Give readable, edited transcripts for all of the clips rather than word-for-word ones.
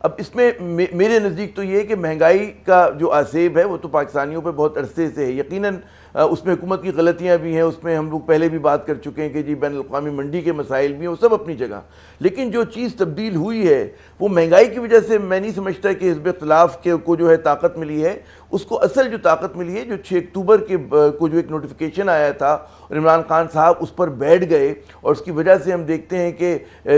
اب اس میں میرے نزدیک تو یہ ہے کہ مہنگائی کا جو آسیب ہے وہ تو پاکستانیوں پہ بہت عرصے سے ہے. یقیناً اس میں حکومت کی غلطیاں بھی ہیں, اس میں ہم لوگ پہلے بھی بات کر چکے ہیں کہ جی بین الاقوامی منڈی کے مسائل بھی ہیں, وہ سب اپنی جگہ. لیکن جو چیز تبدیل ہوئی ہے وہ مہنگائی کی وجہ سے میں نہیں سمجھتا کہ حزب اختلاف کو جو ہے طاقت ملی ہے. اس کو اصل جو طاقت ملی ہے جو 6 اکتوبر کو جو ایک نوٹیفیکیشن آیا تھا اور عمران خان صاحب اس پر بیٹھ گئے, اور اس کی وجہ سے ہم دیکھتے ہیں کہ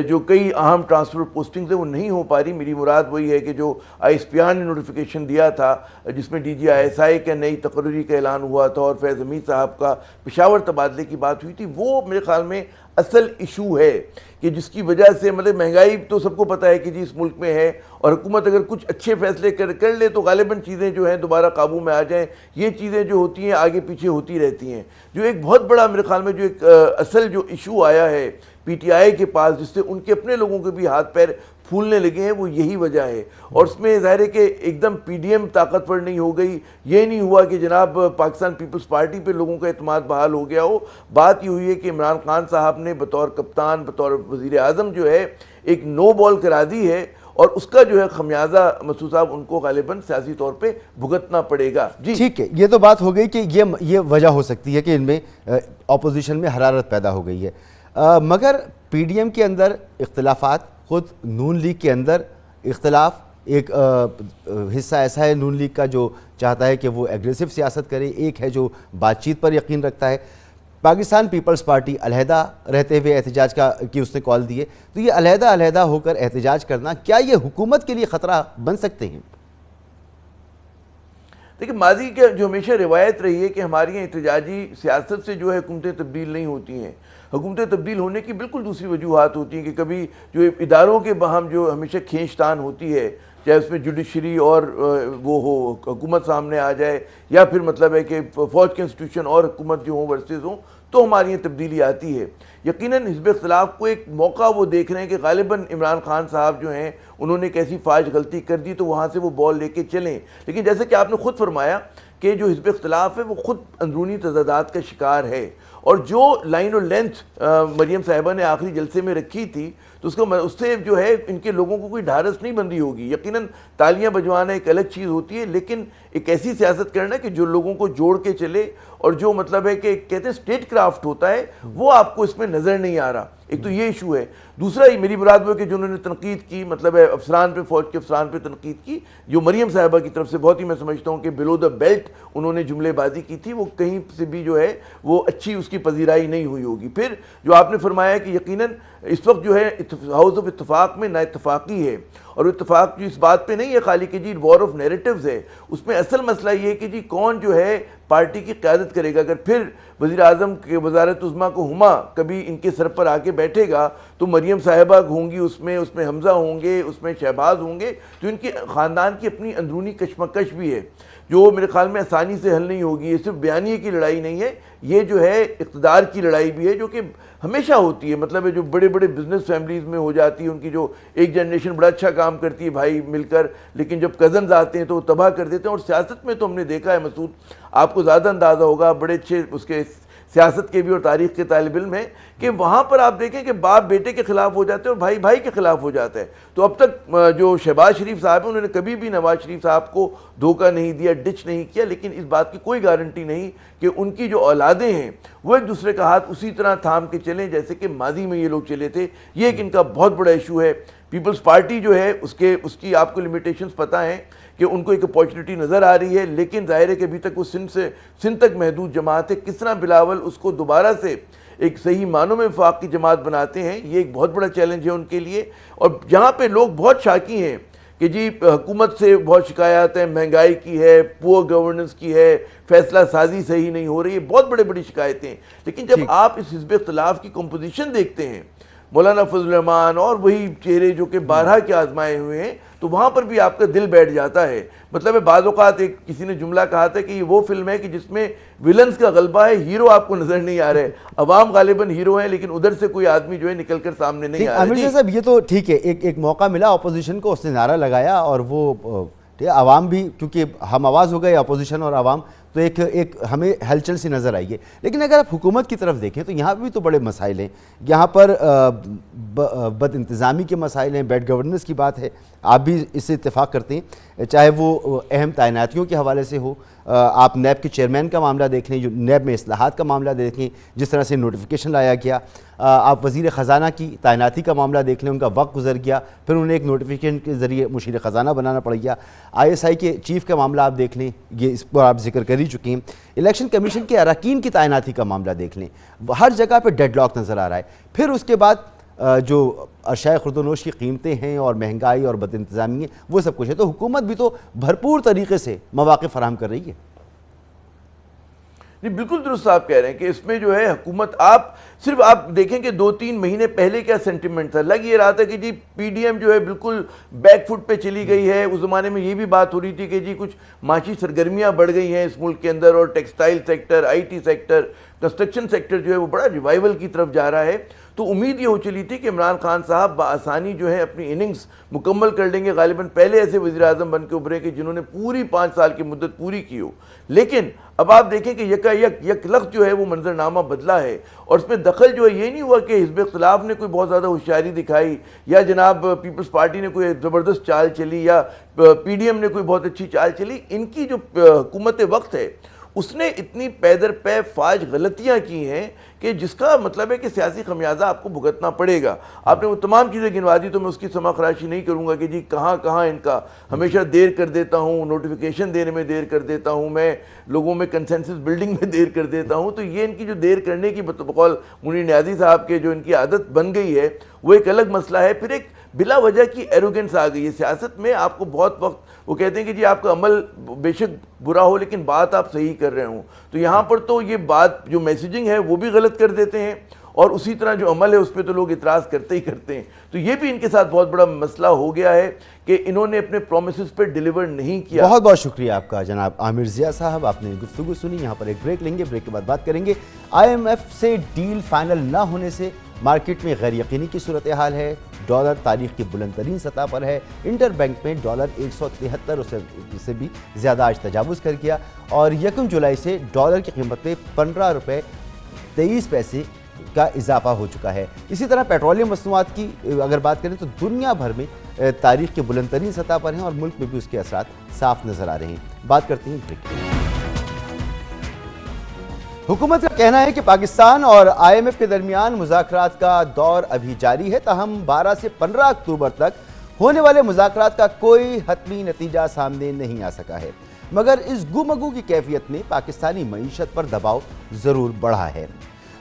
جو کئی اہم ٹرانسفر پوسٹنگز ہیں وہ نہیں ہو پا رہی. میری مراد وہی ہے کہ جو ISPR نے نوٹیفیکیشن دیا تھا جس میں DG ISI کے نئی تقرری کا اعلان ہوا تھا اور فیض حمید صاحب کا پشاور تبادلے کی بات ہوئی تھی, وہ میرے خیال میں اصل ایشو ہے کہ جس کی وجہ سے مطلب مہنگائی تو سب کو پتہ ہے کہ جی اس ملک میں ہے, اور حکومت اگر کچھ اچھے فیصلے کر لے تو غالباً چیزیں جو ہیں دوبارہ قابو میں آ جائیں. یہ چیزیں جو ہوتی ہیں آگے پیچھے ہوتی رہتی ہیں. جو ایک بہت بڑا میرے خیال میں جو ایک اصل جو ایشو آیا ہے PTI کے پاس جس سے ان کے اپنے لوگوں کے بھی ہاتھ پیر پھولنے لگے ہیں, وہ یہی وجہ ہے. اور اس میں ظاہر ہے کہ ایک دم PDM طاقتور نہیں ہو گئی, یہ نہیں ہوا کہ جناب پاکستان پیپلز پارٹی پہ لوگوں کا اعتماد بحال ہو گیا ہو. بات یہ ہوئی ہے کہ عمران خان صاحب نے بطور کپتان بطور وزیر اعظم جو ہے ایک نو بال کرا دی ہے, اور اس کا جو ہے خمیازہ مسعود صاحب ان کو غالباً سیاسی طور پہ بھگتنا پڑے گا. جی ٹھیک ہے, یہ تو بات ہو گئی کہ یہ وجہ ہو سکتی ہے کہ ان میں اپوزیشن میں حرارت پیدا ہو گئی ہے, مگر PDM کے اندر اختلافات, خود نون لیگ کے اندر اختلاف, ایک حصہ ایسا ہے نون لیگ کا جو چاہتا ہے کہ وہ ایگریسو سیاست کرے, ایک ہے جو بات چیت پر یقین رکھتا ہے. پاکستان پیپلز پارٹی علیحدہ رہتے ہوئے احتجاج کی اس نے کال دی ہے, تو یہ علیحدہ ہو کر احتجاج کرنا کیا یہ حکومت کے لیے خطرہ بن سکتے ہیں؟ دیکھیں, ماضی کے جو ہمیشہ روایت رہی ہے کہ ہماری یہاں احتجاجی سیاست سے جو ہے حکومتیں تبدیل نہیں ہوتی ہیں. حکومتیں تبدیل ہونے کی بالکل دوسری وجوہات ہوتی ہیں کہ کبھی جو اداروں کے باہم جو ہمیشہ کھینچتان ہوتی ہے, چاہے اس میں جوڈیشری اور وہ ہو حکومت سامنے آ جائے, یا پھر مطلب ہے کہ فوج کے انسٹیٹیوشن اور حکومت جو ہوں ورسز ہوں, تو ہماری یہ تبدیلی آتی ہے. یقیناً حزب اختلاف کو ایک موقع وہ دیکھ رہے ہیں کہ غالباً عمران خان صاحب جو ہیں انہوں نے ایک ایسی فاش غلطی کر دی تو وہاں سے وہ بال لے کے چلیں. لیکن جیسے کہ آپ نے خود فرمایا کہ جو حزب اختلاف ہے وہ خود اندرونی تضادات کا شکار ہے, اور جو لائن اور لینتھ مریم صاحبہ نے آخری جلسے میں رکھی تھی تو اس سے جو ہے ان کے لوگوں کو کوئی ڈھارس نہیں بندی ہوگی. یقیناً تالیاں بجوانا ایک الگ چیز ہوتی ہے, لیکن ایک ایسی سیاست کرنا کہ جو لوگوں کو جوڑ کے چلے, اور جو مطلب ہے کہ کہتے ہیں اسٹیٹ کرافٹ ہوتا ہے, وہ آپ کو اس میں نظر نہیں آ رہا. ایک تو یہ ایشو ہے. دوسرا ہی میری مراد وہ کہ جو انہوں نے تنقید کی, مطلب ہے افسران پہ, فوج کے افسران پہ تنقید کی, جو مریم صاحبہ کی طرف سے بہت ہی میں سمجھتا ہوں کہ بلو دا بیلٹ انہوں نے جملے بازی کی تھی, وہ کہیں سے بھی جو ہے وہ اچھی اس کی پذیرائی نہیں ہوئی ہوگی. پھر جو آپ نے فرمایا کہ یقیناً اس وقت جو ہے ہاؤس آف اتفاق میں نا اتفاقی ہے, اور اتفاق جو اس بات پہ نہیں ہے خالی کہ جی وار آف نیریٹیوز ہے, اس میں اصل مسئلہ یہ ہے کہ جی کون جو ہے پارٹی کی قیادت کرے گا. اگر پھر وزیر اعظم کے وزارت عظمیٰ کو ہما کبھی ان کے سر پر آ کے بیٹھے گا تو مریم صاحبہ ہوں گی, اس میں حمزہ ہوں گے, اس میں شہباز ہوں گے, تو ان کے خاندان کی اپنی اندرونی کشمکش بھی ہے جو میرے خیال میں آسانی سے حل نہیں ہوگی. یہ صرف بیانیے کی لڑائی نہیں ہے, یہ جو ہے اقتدار کی لڑائی بھی ہے جو کہ ہمیشہ ہوتی ہے. مطلب ہے جو بڑے بڑے بزنس فیملیز میں ہو جاتی ہے, ان کی جو ایک جنریشن بڑا اچھا کام کرتی ہے بھائی مل کر, لیکن جب کزنز آتے ہیں تو وہ تباہ کر دیتے ہیں. اور سیاست میں تو ہم نے دیکھا ہے مسعود, آپ کو زیادہ اندازہ ہوگا, بڑے اچھے اس کے سیاست کے بھی اور تاریخ کے طالب علم ہیں, کہ وہاں پر آپ دیکھیں کہ باپ بیٹے کے خلاف ہو جاتے ہیں اور بھائی بھائی کے خلاف ہو جاتا ہے. تو اب تک جو شہباز شریف صاحب ہیں انہوں نے کبھی بھی نواز شریف صاحب کو دھوکہ نہیں دیا, ڈچ نہیں کیا, لیکن اس بات کی کوئی گارنٹی نہیں کہ ان کی جو اولادیں ہیں وہ ایک دوسرے کا ہاتھ اسی طرح تھام کے چلیں جیسے کہ ماضی میں یہ لوگ چلے تھے. یہ ایک ان کا بہت بڑا ایشو ہے. پیپلز پارٹی جو ہے اس کی آپ کو لمیٹیشنز پتہ ہیں کہ ان کو ایک اپارچونیٹی نظر آ رہی ہے, لیکن ظاہر ہے کہ ابھی تک وہ سندھ تک محدود جماعت ہے. کس طرح بلاول اس کو دوبارہ سے ایک صحیح معنوں میں وفاق کی جماعت بناتے ہیں, یہ ایک بہت بڑا چیلنج ہے ان کے لیے. اور جہاں پہ لوگ بہت شاکی ہیں کہ جی حکومت سے بہت شکایات ہیں, مہنگائی کی ہے, پور گورننس کی ہے, فیصلہ سازی صحیح نہیں ہو رہی ہے, بہت بڑی شکایتیں. لیکن جب آپ اس حزب اختلاف کی کمپوزیشن دیکھتے ہیں, مولانا فضل الرحمان اور وہی چہرے جو کہ بارہا کے آزمائے ہوئے ہیں, تو وہاں پر بھی آپ کا دل بیٹھ جاتا ہے. مطلب ہے بعض اوقات ایک کسی نے جملہ کہا تھا کہ یہ وہ فلم ہے کہ جس میں ویلنز کا غلبہ ہے, ہیرو آپ کو نظر نہیں آ رہے. عوام غالباً ہیرو ہیں, لیکن ادھر سے کوئی آدمی جو ہے نکل کر سامنے نہیں آ رہا. عامر صاحب یہ تو ٹھیک ہے, ایک موقع ملا اپوزیشن کو, اس نے نعرہ لگایا, اور وہ عوام بھی کیونکہ ہم آواز ہو گئے اپوزیشن اور عوام, تو تو ایک ہمیں ہلچل سی نظر آئی ہے. لیکن اگر آپ حکومت کی طرف دیکھیں تو یہاں بھی تو بڑے مسائل ہیں. یہاں پر بد انتظامی کے مسائل ہیں, بیڈ گورننس کی بات ہے, آپ بھی اس سے اتفاق کرتے ہیں, چاہے وہ اہم تعیناتیوں کے حوالے سے ہو, آپ نیب کے چیئرمین کا معاملہ دیکھ لیں, جو نیب میں اصلاحات کا معاملہ دیکھیں, جس طرح سے نوٹیفیکیشن لایا گیا, آپ وزیر خزانہ کی تعیناتی کا معاملہ دیکھ لیں, ان کا وقت گزر گیا, پھر انہیں ایک نوٹیفیکیشن کے ذریعے مشیر خزانہ بنانا پڑ گیا, ISI کے چیف کا معاملہ آپ دیکھ لیں, یہ اس پر آپ ذکر کر ہی چکے ہیں, الیکشن کمیشن کے اراکین کی تعیناتی کا معاملہ دیکھ لیں, ہر جگہ پہ ڈیڈ لاک نظر آ رہا ہے. پھر اس کے بعد جو اشیاء خورد و نوش کی قیمتیں ہیں اور مہنگائی اور بد انتظامی ہے, وہ سب کچھ ہے. تو حکومت بھی تو بھرپور طریقے سے مواقع فراہم کر رہی ہے. جی بالکل درست آپ کہہ رہے ہیں کہ اس میں جو ہے حکومت, آپ صرف آپ دیکھیں کہ 2-3 مہینے پہلے کیا سینٹیمنٹ تھا. لگ یہ رہا تھا کہ جی PDM جو ہے بالکل بیک فٹ پہ چلی گئی ہے. اس زمانے میں یہ بھی بات ہو رہی تھی کہ جی کچھ معاشی سرگرمیاں بڑھ گئی ہیں اس ملک کے اندر, اور textile sector, IT sector, construction sector جو ہے وہ بڑا ریوائیول کی طرف جا رہا ہے. تو امید یہ ہو چلی تھی کہ عمران خان صاحب بآسانی جو ہے اپنی اننگز مکمل کر لیں گے. غالباً پہلے ایسے وزیر اعظم بن کے ابھرے کہ جنہوں نے پوری 5 سال کی مدت پوری کی ہو. لیکن اب آپ دیکھیں کہ یک لخت جو ہے وہ منظرنامہ بدلا ہے, اور اس میں دخل جو ہے یہ نہیں ہوا کہ حزب اختلاف نے کوئی بہت زیادہ ہوشیاری دکھائی, یا جناب پیپلز پارٹی نے کوئی زبردست چال چلی, یا PDM نے کوئی بہت اچھی چال چلی. ان کی جو حکومت وقت ہے اس نے اتنی پیدر پہ فاج غلطیاں کی ہیں کہ جس کا مطلب ہے کہ سیاسی خمیازہ آپ کو بھگتنا پڑے گا. آپ نے وہ تمام چیزیں گنوا دی تو میں اس کی سما خراشی نہیں کروں گا کہ جی کہاں ان کا ہمیشہ دیر کر دیتا ہوں, نوٹیفیکیشن دینے میں دیر کر دیتا ہوں, میں لوگوں میں کنسنسس بلڈنگ میں دیر کر دیتا ہوں. تو یہ ان کی جو دیر کرنے کی بقول منیر نیازی صاحب کے جو ان کی عادت بن گئی ہے وہ ایک الگ مسئلہ ہے. پھر ایک بلا وجہ کی ایروگنس آ گئی ہے سیاست میں. آپ کو بہت وقت وہ کہتے ہیں کہ جی آپ کا عمل بے شک برا ہو لیکن بات آپ صحیح کر رہے ہوں, تو یہاں پر تو یہ بات جو میسیجنگ ہے وہ بھی غلط کر دیتے ہیں, اور اسی طرح جو عمل ہے اس پہ تو لوگ اعتراض کرتے ہی کرتے ہیں. تو یہ بھی ان کے ساتھ بہت بڑا مسئلہ ہو گیا ہے کہ انہوں نے اپنے پرومسز پہ ڈیلیور نہیں کیا. بہت بہت شکریہ آپ کا جناب عامر ضیاء صاحب, آپ نے گفتگو سنی. یہاں پر ایک بریک لیں گے, بریک کے بعد بات کریں گے. IMF سے ڈیل فائنل نہ ہونے سے مارکیٹ میں غیر یقینی کی صورتحال ہے. ڈالر تاریخ کی بلند ترین سطح پر ہے. انٹر بینک میں ڈالر 173 سے بھی زیادہ آج تجاوز کر گیا, اور 1 جولائی سے ڈالر کی قیمت میں 15 روپے 23 پیسے کا اضافہ ہو چکا ہے. اسی طرح پیٹرولیم مصنوعات کی اگر بات کریں تو دنیا بھر میں تاریخ کے بلند ترین سطح پر ہیں, اور ملک میں بھی اس کے اثرات صاف نظر آ رہے ہیں. بات کرتے ہیں بریک. حکومت کا کہنا ہے کہ پاکستان اور IMF کے درمیان مذاکرات کا دور ابھی جاری ہے, تاہم 12 سے 15 اکتوبر تک ہونے والے مذاکرات کا کوئی حتمی نتیجہ سامنے نہیں آ سکا ہے. مگر اس گفتگو کی کیفیت میں پاکستانی معیشت پر دباؤ ضرور بڑھا ہے.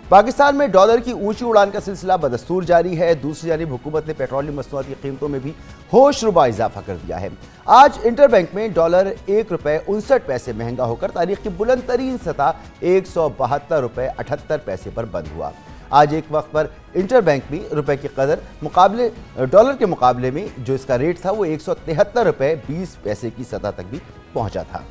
پاکستان میں ڈالر کی اونچی اڑان کا سلسلہ بدستور جاری ہے. دوسری جانب حکومت نے پیٹرولیم مصنوعات کی قیمتوں میں بھی ہوش ربا اضافہ کر دیا ہے. آج انٹر بینک میں ڈالر 1 روپے 59 پیسے مہنگا ہو کر تاریخ کی بلند ترین سطح 172 روپے 78 پیسے پر بند ہوا. آج ایک وقت پر انٹر بینک میں روپے کی قدر ڈالر کے مقابلے میں جو اس کا ریٹ تھا وہ 173 روپے 20 پیسے کی سطح تک بھی پہنچا تھا.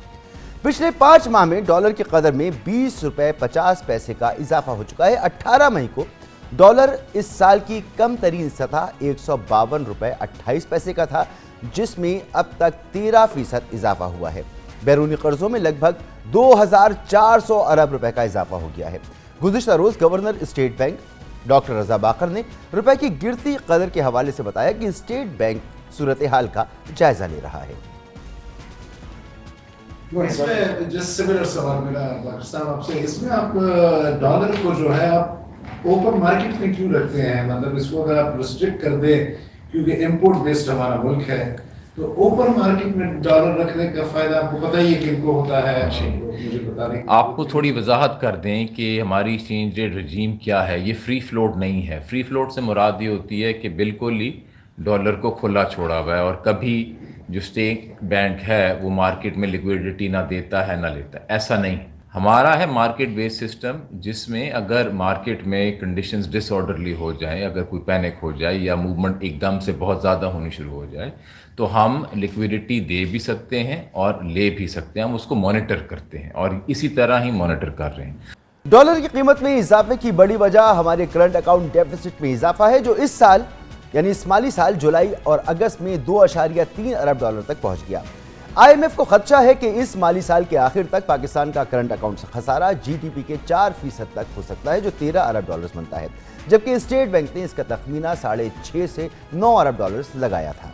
پچھلے 5 ماہ میں ڈالر کی قدر میں 20 روپے 50 پیسے کا اضافہ ہو چکا ہے. 18 مئی کو ڈالر اس سال کی کم ترین سطح 152 روپے 28 پیسے کا تھا, جس میں اب تک 13% اضافہ ہوا ہے. بیرونی قرضوں میں لگ بھگ 2400 ارب روپے کا اضافہ ہو گیا ہے. گزشتہ روز گورنر اسٹیٹ بینک ڈاکٹر رضا باقر نے روپے کی گرتی قدر کے حوالے سے بتایا کہ اسٹیٹ بینک صورتحال کا جائزہ لے رہا ہے. اس میں جس سملر سوال میرا پاکستان آپ سے, اس میں آپ ڈالر کو جو ہے آپ اوپن مارکیٹ میں کیوں رکھتے ہیں؟ مطلب اس کو اگر آپ ریسٹرکٹ کر دیں, کیونکہ امپورٹ بیسڈ ہمارا ملک ہے, تو اوپن مارکیٹ میں ڈالر رکھنے کا فائدہ آپ کو پتہ ہی ہے کن کو ہوتا ہے. مجھے بتا دیں, آپ کو تھوڑی وضاحت کر دیں کہ ہماری ایکسچینج ریٹ رجیم کیا ہے. یہ فری فلوٹ نہیں ہے. فری فلوٹ سے مراد یہ ہوتی ہے کہ بالکل ہی ڈالر کو کھلا چھوڑا ہوا ہے, اور کبھی جو اسٹیٹ بینک ہے وہ مارکیٹ میں لیکویڈیٹی نہ دیتا ہے نہ لیتا ہے. ایسا نہیں. ہمارا ہے مارکیٹ بیس سسٹم, جس میں اگر مارکیٹ میں کنڈیشنز ڈس آرڈرلی ہو جائیں, اگر کوئی پینک ہو جائے یا موومنٹ ایک دم سے بہت زیادہ ہونی شروع ہو جائے, تو ہم لیکویڈیٹی دے بھی سکتے ہیں اور لے بھی سکتے ہیں. ہم اس کو مانیٹر کرتے ہیں اور اسی طرح ہی مانیٹر کر رہے ہیں. ڈالر کی قیمت میں اضافے کی بڑی وجہ ہمارے کرنٹ اکاؤنٹ ڈیفیسٹ میں اضافہ ہے, جو اس سال یعنی اس مالی سال جولائی اور اگست میں 2.3 ارب ڈالر تک پہنچ گیا. IMF کو خدشہ ہے کہ اس مالی سال کے آخر تک پاکستان کا کرنٹ اکاؤنٹ سے خسارہ GDP کے 4% تک ہو سکتا ہے جو 13 ارب ڈالرز بنتا ہے، جبکہ اسٹیٹ بینک نے اس کا تخمینہ 6.5 سے 9 ارب ڈالرز لگایا تھا۔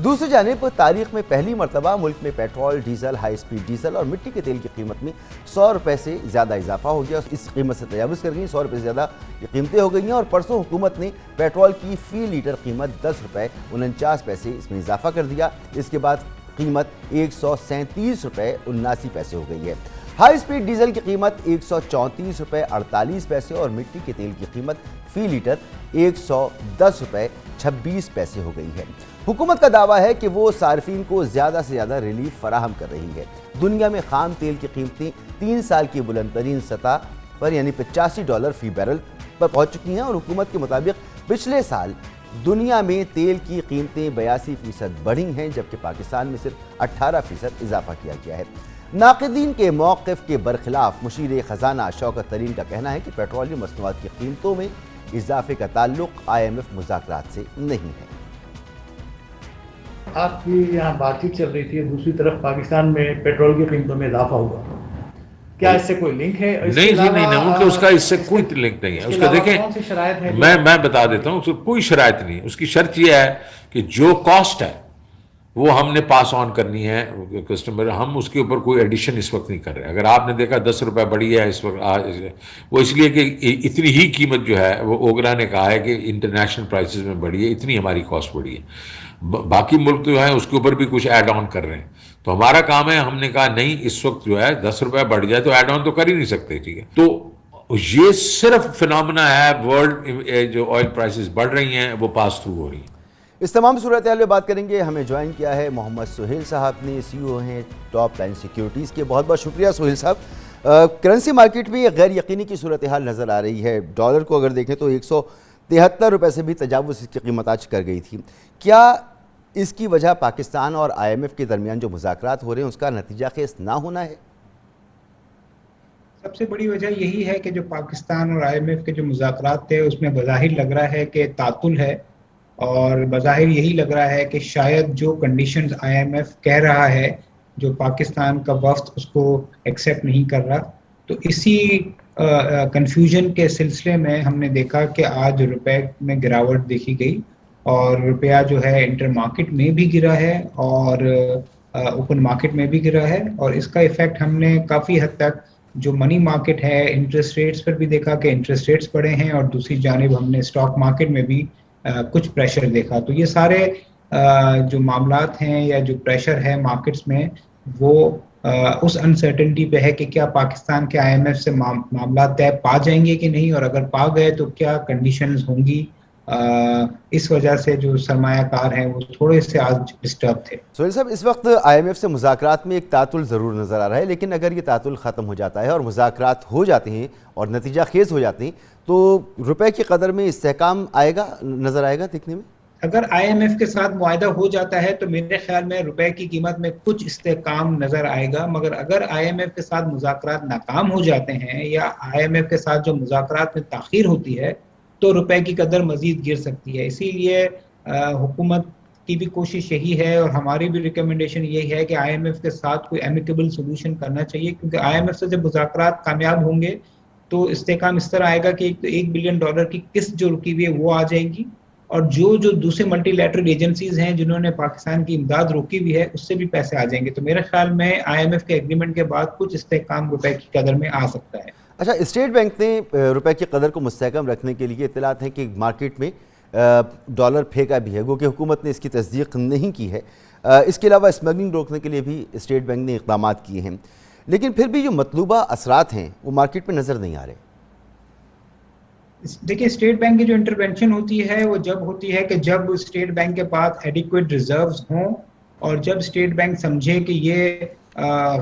دوسری جانب تاریخ میں پہلی مرتبہ ملک میں petrol, diesel, high speed diesel اور مٹی کے تیل کی قیمت میں 100 روپے سے زیادہ اضافہ ہو گیا، اس قیمت سے تجاوز کر گئی، 100 روپے سے زیادہ یہ قیمتیں ہو گئی ہیں، اور پرسوں حکومت نے پیٹرول کی فی لیٹر قیمت 10 روپے 49 پیسے اس میں اضافہ کر دیا، اس کے بعد قیمت 137 روپے 79 پیسے ہو گئی ہے۔ ہائی سپیڈ ڈیزل کی قیمت 134 روپے 48 پیسے اور مٹی کے تیل کی قیمت فی لیٹر 110 روپے 26 پیسے ہو گئی ہے۔ حکومت کا دعویٰ ہے کہ وہ صارفین کو زیادہ سے زیادہ ریلیف فراہم کر رہی ہے۔ دنیا میں خام تیل کی قیمتیں 3 سال کی بلند ترین سطح پر یعنی $85 فی بیرل پر پہنچ چکی ہیں، اور حکومت کے مطابق پچھلے سال دنیا میں تیل کی قیمتیں 82% بڑھی ہیں، جبکہ پاکستان میں صرف 18% اضافہ کیا گیا ہے۔ ناقدین کے موقف کے برخلاف مشیر خزانہ شوکت ترین کا کہنا ہے کہ پیٹرولیم مصنوعات کی قیمتوں میں اضافے کا تعلق IMF مذاکرات سے نہیں ہے۔ آپ کی یہاں بات چیت چل رہی تھی، دوسری طرف پاکستان میں پیٹرول کی قیمتوں میں اضافہ ہوا، کیا اس سے کوئی لنک ہے؟ نہیں جی نہیں، اس کا اس سے کوئی لنک نہیں ہے۔ اس کا دیکھیں میں بتا دیتا ہوں، اس کو کوئی شرائط نہیں ہے۔ اس کی شرط یہ ہے کہ جو کاسٹ ہے وہ ہم نے پاس آن کرنی ہے کسٹمر، ہم اس کے اوپر کوئی ایڈیشن اس وقت نہیں کر رہے۔ اگر آپ نے دیکھا 10 روپے بڑھی ہے اس وقت، وہ اس لیے کہ اتنی ہی قیمت جو ہے وہ اوگرا نے کہا ہے کہ انٹرنیشنل پرائسز میں بڑھی ہے، اتنی ہماری کاسٹ بڑھی ہے۔ باقی ملک جو ہیں اس کے اوپر بھی کچھ ایڈ آن کر رہے ہیں، تو ہمارا کام ہے، ہم نے کہا نہیں اس وقت جو ہے 10 روپے بڑھ جائے تو ایڈ آن تو کر ہی نہیں سکتے، ٹھیک ہے۔ تو یہ صرف فنامنا ہے، ورلڈ جو آئل پرائسز بڑھ رہی ہیں وہ پاس تھرو ہو رہی ہیں۔ اس تمام صورتحال میں بات کریں گے، ہمیں جوائن کیا ہے محمد سہیل صاحب نے، CEO ہیں ٹاپ لائن سیکیورٹیز کے۔ بہت بہت شکریہ سہیل صاحب۔ کرنسی مارکیٹ میں غیر یقینی کی صورتحال نظر آ رہی ہے، ڈالر کو اگر دیکھیں تو 173 روپے سے بھی تجاوز اس کی قیمت آج کر گئی تھی۔ کیا اس کی وجہ پاکستان اور IMF کے درمیان جو مذاکرات ہو رہے ہیں اس کا نتیجہ خیز نہ ہونا ہے؟ سب سے بڑی وجہ یہی ہے کہ جو پاکستان اور IMF کے جو مذاکرات تھے اس میں بظاہر لگ رہا ہے کہ تعطل ہے، اور بظاہر یہی لگ رہا ہے کہ شاید جو کنڈیشنز IMF کہہ رہا ہے جو پاکستان کا وفد اس کو ایکسیپٹ نہیں کر رہا، تو اسی کنفیوژن کے سلسلے میں ہم نے دیکھا کہ آج روپے میں گراوٹ دیکھی گئی، اور روپیہ جو ہے انٹر مارکیٹ میں بھی گرا ہے اور اوپن مارکیٹ میں بھی گرا ہے، اور اس کا ایفیکٹ ہم نے کافی حد تک جو منی مارکیٹ ہے انٹرسٹ ریٹس پر بھی دیکھا کہ انٹرسٹ ریٹس بڑھے ہیں، اور دوسری جانب ہم نے اسٹاک مارکیٹ میں بھی کچھ پریشر دیکھا۔ تو یہ سارے جو معاملات ہیں یا جو پریشر ہے مارکیٹس میں وہ اس انسرٹنٹی پہ ہے کہ کیا پاکستان کے IMF سے معاملات طے پا جائیں گے کہ نہیں، اور اگر پا گئے تو کیا کنڈیشنز ہوں گی۔ اس وجہ سے جو سرمایہ کار ہیں وہ تھوڑے سے آج ڈسٹرب تھے۔ سہیل صاحب، اس وقت IMF سے مذاکرات میں ایک تعطل ضرور نظر آ رہا ہے، لیکن اگر یہ تعطل ختم ہو جاتا ہے اور مذاکرات ہو جاتے ہیں اور نتیجہ خیز ہو جاتے ہیں تو روپے کی قدر میں استحکام آئے گا، نظر آئے گا دیکھنے میں؟ اگر IMF کے ساتھ معاہدہ ہو جاتا ہے تو میرے خیال میں روپے کی قیمت میں کچھ استحکام نظر آئے گا، مگر اگر IMF کے ساتھ مذاکرات ناکام ہو جاتے ہیں یا IMF کے ساتھ جو مذاکرات میں تاخیر ہوتی ہے تو روپے کی قدر مزید گر سکتی ہے۔ اسی لیے حکومت کی بھی کوشش یہی ہے اور ہماری بھی ریکمنڈیشن یہی ہے کہ IMF کے ساتھ کوئی ایمیکیبل سولوشن کرنا چاہیے، کیونکہ IMF سے جب مذاکرات کامیاب ہوں گے تو استحکام اس طرح آئے گا کہ $1 بلین کی قسط جو رکی ہوئی ہے وہ آ جائے گی، اور جو دوسرے ملٹی لیٹرل ایجنسیز ہیں جنہوں نے پاکستان کی امداد روکی ہوئی ہے اس سے بھی پیسے آ جائیں گے۔ تو میرے خیال میں IMF کے ایگریمنٹ کے بعد کچھ استحکام روپے کی قدر میں آ سکتا ہے۔ اچھا، اسٹیٹ بینک نے روپے کی قدر کو مستحکم رکھنے کے لیے اطلاعات ہیں کہ مارکیٹ میں ڈالر پھینکا بھی ہے، وہ کہ حکومت نے اس کی تصدیق نہیں کی ہے۔ اس کے علاوہ اسمگلنگ روکنے کے لیے بھی اسٹیٹ بینک نے اقدامات کیے ہیں، لیکن پھر بھی جو مطلوبہ اثرات ہیں وہ مارکیٹ میں نظر نہیں آ رہے۔ دیکھیں، اسٹیٹ بینک کی جو انٹرونشن ہوتی ہے وہ جب ہوتی ہے کہ جب اسٹیٹ بینک کے پاس ایڈیکویٹ ریزروز ہوں اور جب اسٹیٹ بینک سمجھے کہ یہ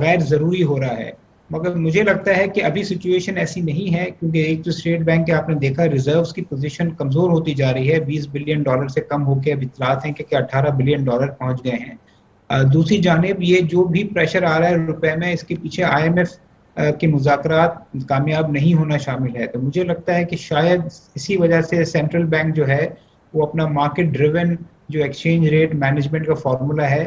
غیر ضروری ہو رہا ہے، مگر مجھے لگتا ہے کہ ابھی سچویشن ایسی نہیں ہے، کیونکہ ایک تو اسٹیٹ بینک کے آپ نے دیکھا ریزروز کی پوزیشن کمزور ہوتی جا رہی ہے، $20 بلین سے کم ہو کے اب اطلاعات ہیں کہ $18 بلین پہنچ گئے ہیں۔ دوسری جانب یہ جو بھی پریشر آ رہا ہے روپے میں، اس کے پیچھے IMF کے مذاکرات کامیاب نہیں ہونا شامل ہے۔ تو مجھے لگتا ہے کہ شاید اسی وجہ سے سینٹرل بینک جو ہے وہ اپنا مارکیٹ ڈریون جو ایکسچینج ریٹ مینجمنٹ کا فارمولا ہے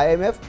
IMF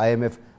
IMF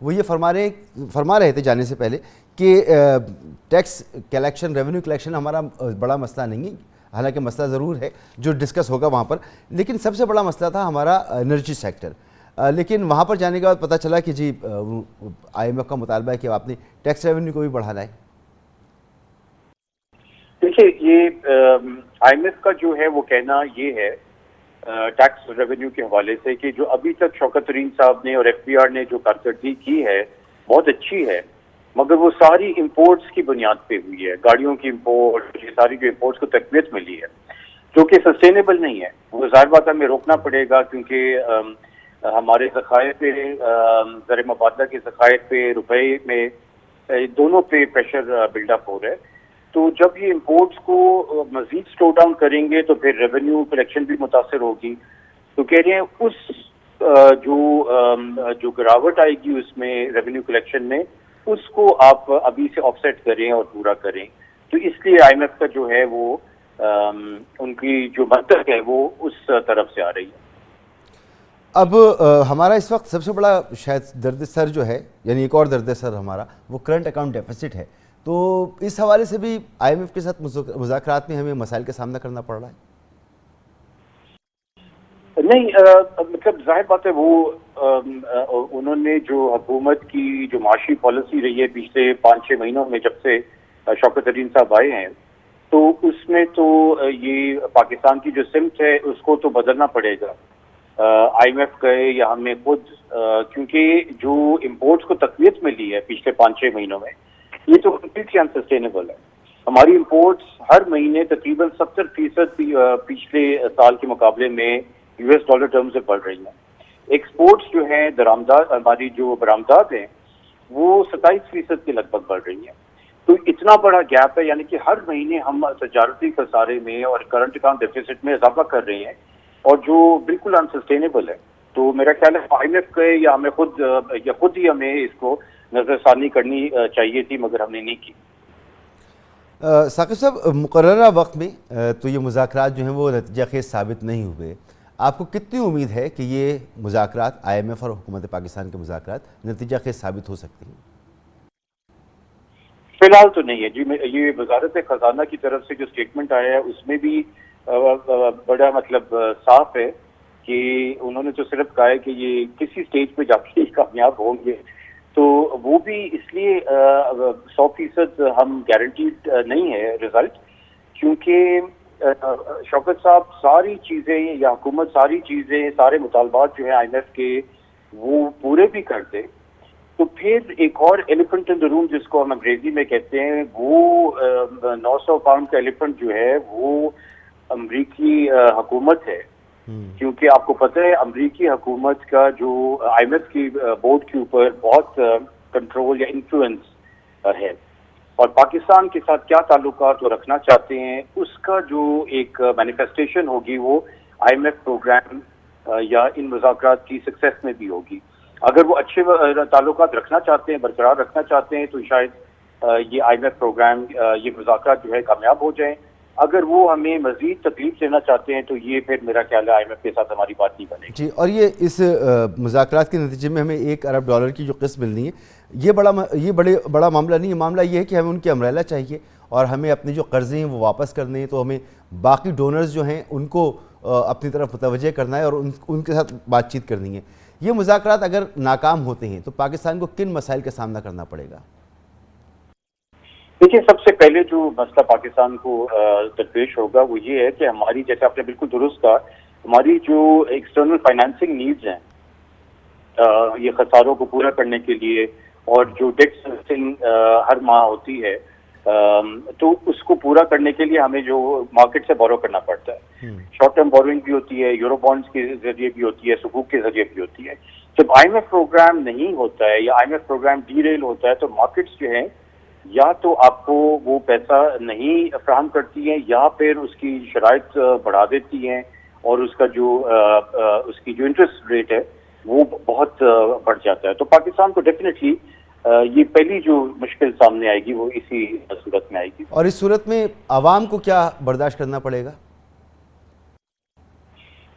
وہ یہ فرما رہے تھے جانے سے پہلے کہ ٹیکس کلیکشن، ریونیو کلیکشن ہمارا بڑا مسئلہ نہیں ہے، حالانکہ مسئلہ ضرور ہے جو ڈسکس ہوگا وہاں پر، لیکن سب سے بڑا مسئلہ تھا ہمارا انرجی سیکٹر. لیکن وہاں پر جانے کے بعد پتہ چلا کہ جی آئی ایم ایف کا مطالبہ ہے کہ آپ نے ٹیکس ریونیو کو بھی بڑھانا ہے. دیکھیے یہ آئی ایم ایف کا جو ہے وہ کہنا یہ ہے ٹیکس ریونیو کے حوالے سے کہ جو ابھی تک شوکت ترین صاحب نے اور ایف بی آر نے جو کارکردگی کی ہے بہت اچھی ہے، مگر وہ ساری امپورٹس کی بنیاد پہ ہوئی ہے. گاڑیوں کی امپورٹ، یہ ساری جو امپورٹس کو تقویت ملی ہے جو کہ سسٹینیبل نہیں ہے. وہ ظاہر بات ہمیں روکنا پڑے گا کیونکہ ہمارے ذخائر پہ، زر مبادلہ کے ذخائر پہ، روپے میں، دونوں پہ پریشر بلڈ اپ ہو رہا ہے. تو جب یہ امپورٹس کو مزید سلو ڈاؤن کریں گے تو پھر ریونیو کلیکشن بھی متاثر ہوگی. تو کہہ رہے ہیں اس جو گراوٹ آئے گی اس میں ریونیو کلیکشن میں، اس کو آپ ابھی سے آف سیٹ کریں اور پورا کریں. تو اس لیے آئی ایم ایف کا جو ہے وہ ان کی جو منطق ہے وہ اس طرف سے آ رہی ہے. اب ہمارا اس وقت سب سے بڑا شاید درد سر جو ہے، یعنی ایک اور درد سر ہمارا، وہ کرنٹ اکاؤنٹ ڈیفیسٹ ہے. تو اس حوالے سے بھی آئی ایم ایف کے ساتھ مذاکرات میں ہمیں مسائل کا سامنا کرنا پڑ رہا ہے. نہیں مطلب ظاہر بات ہے وہ انہوں نے جو حکومت کی جو معاشی پالیسی رہی ہے پچھلے 5-6 مہینوں میں جب سے شوکت ترین صاحب آئے ہیں، تو اس میں تو یہ پاکستان کی جو سمت ہے اس کو تو بدلنا پڑے گا. آئی ایم ایف کہے یا ہمیں خود، کیونکہ جو امپورٹس کو تقویت ملی ہے پچھلے 5-6 مہینوں میں یہ تو کمپلیٹلی انسسٹینیبل ہے. ہماری امپورٹس ہر مہینے تقریباً 70% پچھلے سال کے مقابلے میں یو ایس ڈالر ٹرم سے بڑھ رہی ہیں. ایکسپورٹس جو ہیں درآمدات، ہماری جو برآمدات ہیں وہ 27% کے لگ بھگ بڑھ رہی ہیں. تو اتنا بڑا گیپ ہے، یعنی کہ ہر مہینے ہم تجارتی خسارے میں اور کرنٹ اکاؤنٹ ڈیفیسٹ میں اضافہ کر رہے ہیں اور جو بالکل انسسٹینیبل ہے. تو میرا خیال ہے آئی ایم ایف کے یا ہمیں خود ہی ہمیں اس کو نظر ثانی کرنی چاہیے تھی، مگر ہم نے نہیں کی. ثاقب صاحب، مقررہ وقت میں تو یہ مذاکرات جو ہیں وہ نتیجہ خیز ثابت نہیں ہوئے. آپ کو کتنی امید ہے کہ یہ مذاکرات، آئی ایم ایف اور حکومت پاکستان کے مذاکرات نتیجہ خیز ثابت ہو سکتے ہیں؟ فی الحال تو نہیں ہے جی. یہ وزارت خزانہ کی طرف سے جو اسٹیٹمنٹ آیا ہے اس میں بھی بڑا مطلب صاف ہے کہ انہوں نے تو صرف کہا ہے کہ یہ کسی سٹیج پہ جا کے کامیاب ہوں گے. تو وہ بھی اس لیے 100% ہم گارنٹیڈ نہیں ہے رزلٹ، کیونکہ شوکت صاحب ساری چیزیں یا حکومت ساری چیزیں، سارے مطالبات جو ہیں آئی ایم ایف کے وہ پورے بھی کر دے تو پھر ایک اور ایلیفنٹ ان دا روم جس کو ہم انگریزی میں کہتے ہیں، وہ 900 پاؤنڈ کا ایلیفنٹ جو ہے وہ امریکی حکومت ہے. کیونکہ آپ کو پتہ ہے امریکی حکومت کا جو آئی ایم ایف کی بورڈ کے اوپر بہت کنٹرول یا انفلوئنس ہے، اور پاکستان کے ساتھ کیا تعلقات وہ رکھنا چاہتے ہیں اس کا جو ایک مینیفیسٹیشن ہوگی وہ آئی ایم ایف پروگرام یا ان مذاکرات کی سکسیس میں بھی ہوگی. اگر وہ اچھے تعلقات رکھنا چاہتے ہیں، برقرار رکھنا چاہتے ہیں، تو شاید یہ آئی ایم ایف پروگرام، یہ مذاکرات جو ہے کامیاب ہو جائیں. اگر وہ ہمیں مزید تکلیف دینا چاہتے ہیں تو یہ پھر میرا خیال ہے آئی ایم ایف کے ساتھ ہماری بات نہیں بنے گی. جی، اور یہ اس مذاکرات کے نتیجے میں ہمیں $1 ارب کی جو قسط ملنی ہے، یہ بڑا معاملہ نہیں ہے. معاملہ یہ ہے کہ ہمیں ان کی امبریلا چاہیے اور ہمیں اپنے جو قرضے ہیں وہ واپس کرنے ہیں. تو ہمیں باقی ڈونرز جو ہیں ان کو اپنی طرف متوجہ کرنا ہے اور ان کے ساتھ بات چیت کرنی ہے. یہ مذاکرات اگر ناکام ہوتے ہیں تو پاکستان کو کن مسائل کا سامنا کرنا پڑے گا؟ دیکھیے، سب سے پہلے جو مسئلہ پاکستان کو درپیش ہوگا وہ یہ ہے کہ ہماری، جیسے آپ نے بالکل درست کہا، ہماری جو ایکسٹرنل فائنانسنگ نیڈز ہیں یہ خساروں کو پورا کرنے کے لیے، اور جو ڈیٹ سروسنگ ہر ماہ ہوتی ہے تو اس کو پورا کرنے کے لیے ہمیں جو مارکیٹ سے بورو کرنا پڑتا ہے. شارٹ ٹرم بوروئنگ بھی ہوتی ہے، یورو بانڈز کے ذریعے بھی ہوتی ہے، سکوک کے ذریعے بھی ہوتی ہے. جب آئی ایم ایف پروگرام نہیں ہوتا ہے یا I M F programme derail ہوتا ہے تو مارکیٹس جو ہیں یا تو آپ کو وہ پیسہ نہیں فراہم کرتی ہیں یا پھر اس کی شرائط بڑھا دیتی ہیں اور اس کا اس کی جو انٹرسٹ ریٹ ہے وہ بہت بڑھ جاتا ہے. تو پاکستان کو ڈیفینیٹلی یہ پہلی جو مشکل سامنے آئے گی وہ اسی صورت میں آئے گی. اور اس صورت میں عوام کو کیا برداشت کرنا پڑے گا؟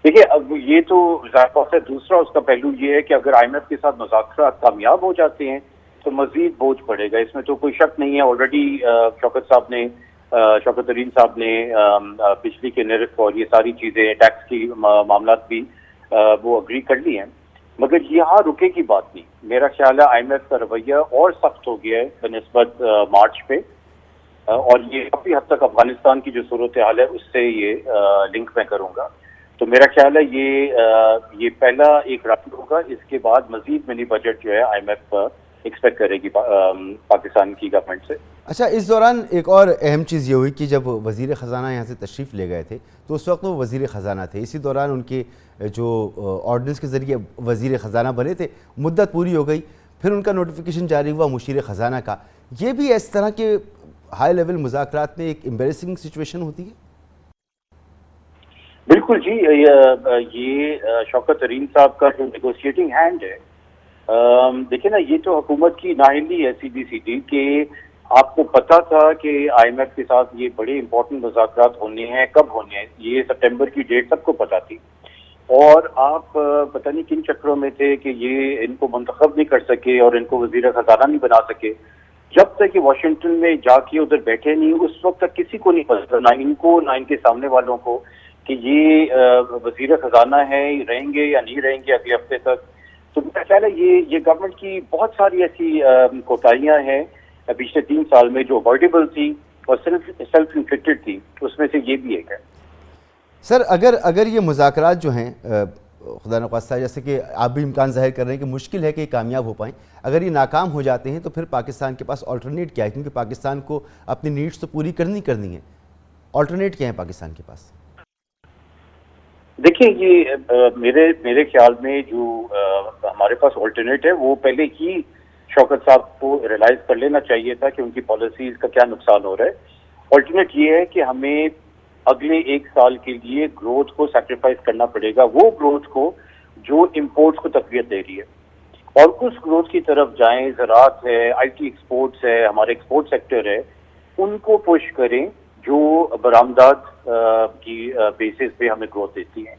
دیکھیے اب یہ تو ظاہر بات ہے، دوسرا اس کا پہلو یہ ہے کہ اگر IMF کے ساتھ مذاکرات کامیاب ہو جاتے ہیں تو مزید بوجھ پڑے گا، اس میں تو کوئی شک نہیں ہے۔ آلریڈی شوکت ترین صاحب نے بجلی کے نرخ اور یہ ساری چیزیں، ٹیکس کی معاملات بھی وہ اگری کر لی ہیں، مگر یہاں رکے کی بات نہیں۔ میرا خیال ہے IMF کا رویہ اور سخت ہو گیا ہے بنسبت مارچ پہ، اور یہ کافی حد تک افغانستان کی جو صورتحال ہے اس سے یہ لنک میں کروں گا۔ تو میرا خیال ہے یہ پہلا ایک راؤنڈ ہوگا، اس کے بعد مزید منی بجٹ جو ہے IMF ایکسپیکٹ کرے گی پاکستان کی گورنمنٹ سے۔ اچھا، اس دوران ایک اور اہم چیز یہ ہوئی کہ جب وزیر خزانہ یہاں سے تشریف لے گئے تھے تو اس وقت وہ وزیر خزانہ تھے، اسی دوران ان کے جو آرڈیننس کے ذریعے وزیر خزانہ بنے تھے مدت پوری ہو گئی، پھر ان کا نوٹیفیکیشن جاری ہوا مشیر خزانہ کا۔ یہ بھی اس طرح کے ہائی لیول مذاکرات میں ایک امبیرسنگ سچویشن ہوتی ہے؟ بالکل جی، یہ شوکت ترین صاحب کا جو نیگوشیٹنگ ہینڈ ہے، دیکھیں نا، یہ تو حکومت کی نااہلی ہے سیدھی سیدھی کہ آپ کو پتا تھا کہ IMF کے ساتھ یہ بڑے امپورٹنٹ مذاکرات ہونے ہیں، کب ہونے ہیں، یہ سپٹمبر کی ڈیٹ سب کو پتا تھی، اور آپ پتہ نہیں کن چکروں میں تھے کہ یہ ان کو منتخب نہیں کر سکے اور ان کو وزیر خزانہ نہیں بنا سکے۔ جب تک کہ واشنگٹن میں جا کے ادھر بیٹھے نہیں، اس وقت تک کسی کو نہیں پتا، نہ ان کو نہ ان کے سامنے والوں کو، کہ یہ وزیر خزانہ ہے، رہیں گے یا نہیں رہیں گے اگلے ہفتے تک۔ تو میرا خیال ہے یہ گورنمنٹ کی بہت ساری ایسی کوتاہیاں ہیں پچھلے 3 سال میں جو اوائڈیبل تھی اور سیلف انفلکٹڈ تھی، اس میں سے یہ بھی ایک ہے۔ سر، اگر یہ مذاکرات جو ہیں خدا نخواستہ، جیسے کہ آپ بھی امکان ظاہر کر رہے ہیں کہ مشکل ہے کہ یہ کامیاب ہو پائیں، اگر یہ ناکام ہو جاتے ہیں تو پھر پاکستان کے پاس آلٹرنیٹ کیا ہے؟ کیونکہ پاکستان کو اپنی نیڈز تو پوری کرنی ہے، آلٹرنیٹ کیا ہے پاکستان کے پاس؟ دیکھیں، یہ میرے خیال میں جو ہمارے پاس آلٹرنیٹ ہے وہ پہلے ہی شوکت صاحب کو ریلائز کر لینا چاہیے تھا کہ ان کی پالیسیز کا کیا نقصان ہو رہا ہے۔ آلٹرنیٹ یہ ہے کہ ہمیں اگلے 1 سال کے لیے گروتھ کو سیکریفائز کرنا پڑے گا، وہ گروتھ کو جو امپورٹس کو تقویت دے رہی ہے، اور اس گروتھ کی طرف جائیں۔ زراعت ہے، IT ایکسپورٹس ہے، ہمارے ایکسپورٹ سیکٹر ہے، ان کو پش کریں جو برآمدات کی بیسس پہ ہمیں گروتھ دیتی ہیں۔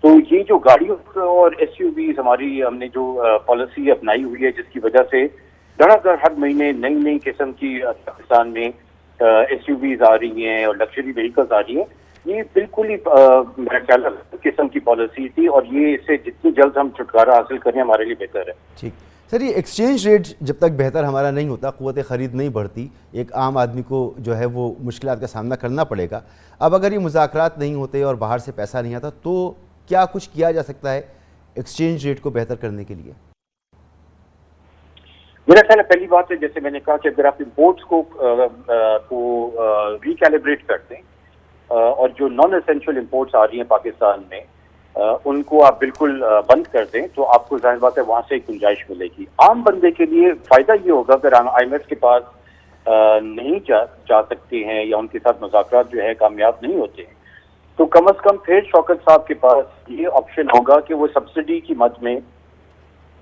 تو یہ جو گاڑیوں اور SUVs ہماری ہم نے جو پالیسی اپنائی ہوئی ہے، جس کی وجہ سے دھڑا دھڑ ہر مہینے نئی قسم کی پاکستان میں SUVs آ رہی ہیں اور لگژری وہیکلز آ رہی ہیں، یہ بالکل ہی میرا خیال قسم کی پالیسی تھی، اور یہ اس سے جتنی جلد ہم چھٹکارا حاصل کریں ہمارے لیے بہتر ہے۔ ٹھیک سر، یہ ایکسچینج ریٹ جب تک بہتر ہمارا نہیں ہوتا، قوت خرید نہیں بڑھتی، ایک عام آدمی کو جو ہے وہ مشکلات کا سامنا کرنا پڑے گا۔ اب اگر یہ مذاکرات نہیں ہوتے اور باہر سے پیسہ نہیں آتا تو کیا کچھ کیا جا سکتا ہے ایکسچینج ریٹ کو بہتر کرنے کے لیے؟ میرا خیال ہے پہلی بات ہے، جیسے میں نے کہا کہ اگر آپ امپورٹس کو ریکیلیبریٹ کر دیں، اور جو نان اسینشیل امپورٹس آ رہی ہیں پاکستان میں ان کو آپ بالکل بند کر دیں، تو آپ کو ظاہر بات ہے وہاں سے ایک گنجائش ملے گی۔ عام بندے کے لیے فائدہ یہ ہوگا اگر IMF کے پاس نہیں جا سکتے ہیں یا ان کے ساتھ مذاکرات جو ہے کامیاب نہیں ہوتے ہیں، تو کم از کم پھر شوکت صاحب کے پاس یہ آپشن ہوگا کہ وہ سبسڈی کی مد میں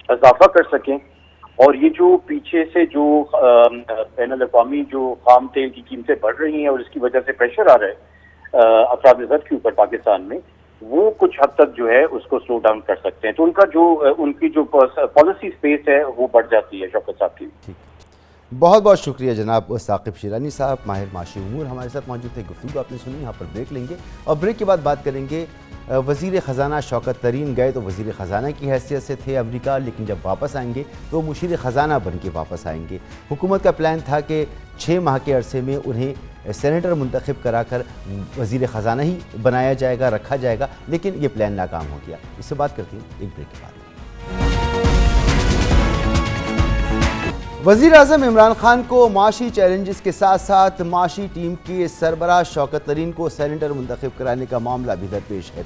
اضافہ کر سکیں، اور یہ جو پیچھے سے جو بین الاقوامی جو خام تیل کی قیمتیں بڑھ رہی ہیں اور اس کی وجہ سے پریشر آ رہا ہے افراد زر کے اوپر پاکستان میں، وہ کچھ حد تک جو ہے اس کو سلو ڈاؤن کر سکتے ہیں، تو ان کی جو پالیسی سپیس ہے وہ بڑھ جاتی ہے شوکت صاحب کی۔ بہت بہت شکریہ جناب ثاقب شیرانی صاحب، ماہر معاشی امور ہمارے ساتھ موجود تھے۔ گفتگو آپ نے سنی، یہاں پر بریک لیں گے اور بریک کے بعد بات کریں گے وزیر خزانہ شوکت ترین گئے تو وزیر خزانہ کی حیثیت سے تھے امریکہ، لیکن جب واپس آئیں گے تو وہ مشیر خزانہ بن کے واپس آئیں گے۔ حکومت کا پلان تھا کہ 6 ماہ کے عرصے میں انہیں سینیٹر منتخب کرا کر وزیر خزانہ ہی بنایا جائے گا، رکھا جائے گا، لیکن یہ پلان ناکام ہو گیا۔ اس سے بات کرتے ہیں ایک بریک کے بعد۔ وزیر اعظم عمران خان کو معاشی چیلنجز کے ساتھ ساتھ معاشی ٹیم کے سربراہ شوکت ترین کو سینیٹر منتخب کرانے کا معاملہ بھی درپیش ہے۔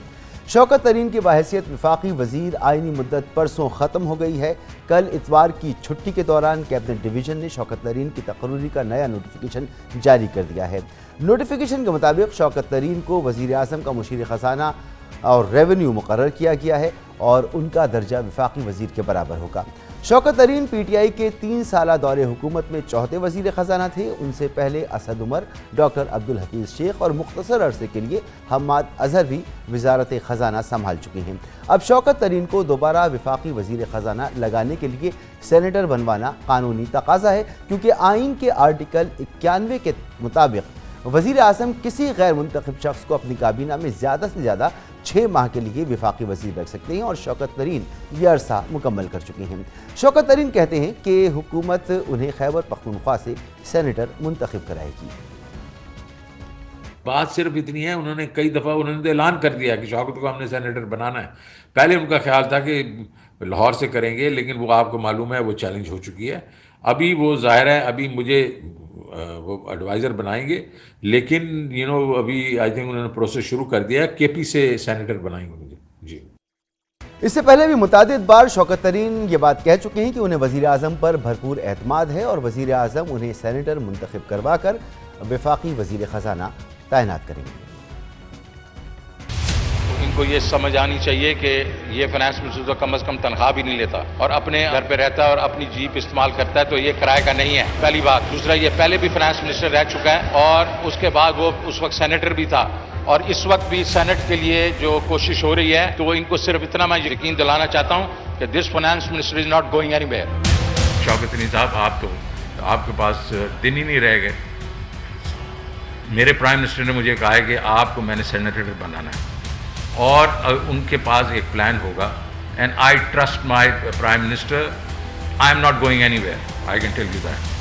شوکت ترین کی بحیثیت وفاقی وزیر آئینی مدت پرسوں ختم ہو گئی ہے۔ کل اتوار کی چھٹی کے دوران کیبنٹ ڈویژن نے شوکت ترین کی تقرری کا نیا نوٹیفیکیشن جاری کر دیا ہے۔ نوٹیفیکیشن کے مطابق شوکت ترین کو وزیر اعظم کا مشیر خزانہ اور ریونیو مقرر کیا گیا ہے اور ان کا درجہ وفاقی وزیر کے برابر ہوگا۔ شوکت ترین پی ٹی آئی کے 3 سالہ دور حکومت میں چوتھے وزیر خزانہ تھے۔ ان سے پہلے اسد عمر، ڈاکٹر عبدالحفیظ شیخ اور مختصر عرصے کے لیے حماد اظہر بھی وزارت خزانہ سنبھال چکے ہیں۔ اب شوکت ترین کو دوبارہ وفاقی وزیر خزانہ لگانے کے لیے سینیٹر بنوانا قانونی تقاضا ہے، کیونکہ آئین کے آرٹیکل 91 کے مطابق وزیر اعظم کسی غیر منتخب شخص کو اپنی کابینہ میں زیادہ سے زیادہ 6 ماہ کے لیے وفاقی وزیر رکھ سکتے ہیں، اور شوکت ترین یہ عرصہ مکمل کر چکے ہیں۔ شوکت ترین کہتے ہیں کہ حکومت انہیں خیبر پختونخوا سے سینیٹر منتخب کرائے گی۔ بات صرف اتنی ہے، انہوں نے کئی دفعہ اعلان کر دیا کہ شوکت کو ہم نے سینیٹر بنانا ہے۔ پہلے ان کا خیال تھا کہ لاہور سے کریں گے، لیکن وہ آپ کو معلوم ہے وہ چیلنج ہو چکی ہے۔ ابھی وہ ظاہر ہے ابھی مجھے وہ ایڈوائزر بنائیں گے، لیکن ابھی آئی تھنک انہوں نے پروسیس شروع کر دیا ہے، کے پی سے سینیٹر بنائیں گے مجھے۔ جی، اس سے پہلے بھی متعدد بار شوکت ترین یہ بات کہہ چکے ہیں کہ انہیں وزیر اعظم پر بھرپور اعتماد ہے، اور وزیر اعظم انہیں سینیٹر منتخب کروا کر وفاقی وزیر خزانہ تعینات کریں گے۔ ان کو یہ سمجھ آنی چاہیے کہ یہ فائنانس منسٹر کم از کم تنخواہ بھی نہیں لیتا اور اپنے گھر پہ رہتا ہے اور اپنی جیپ استعمال کرتا ہے، تو یہ کرائے کا نہیں ہے، پہلی بات۔ دوسرا، یہ پہلے بھی فائنانس منسٹر رہ چکا ہے اور اس کے بعد وہ اس وقت سینیٹر بھی تھا، اور اس وقت بھی سینٹ کے لیے جو کوشش ہو رہی ہے، تو ان کو صرف اتنا میں یقین دلانا چاہتا ہوں کہ this finance minister is not going anywhere. Shaukat Tarin sahab, آپ کے پاس دن ہی نہیں رہ گئے۔ میرے پرائم منسٹر نے مجھے کہا ہے کہ آپ کو میں نے سینیٹر بنانا ہے، اور ان کے پاس ایک پلان ہوگا، and I trust my prime minister, I am not going anywhere, I can tell you that.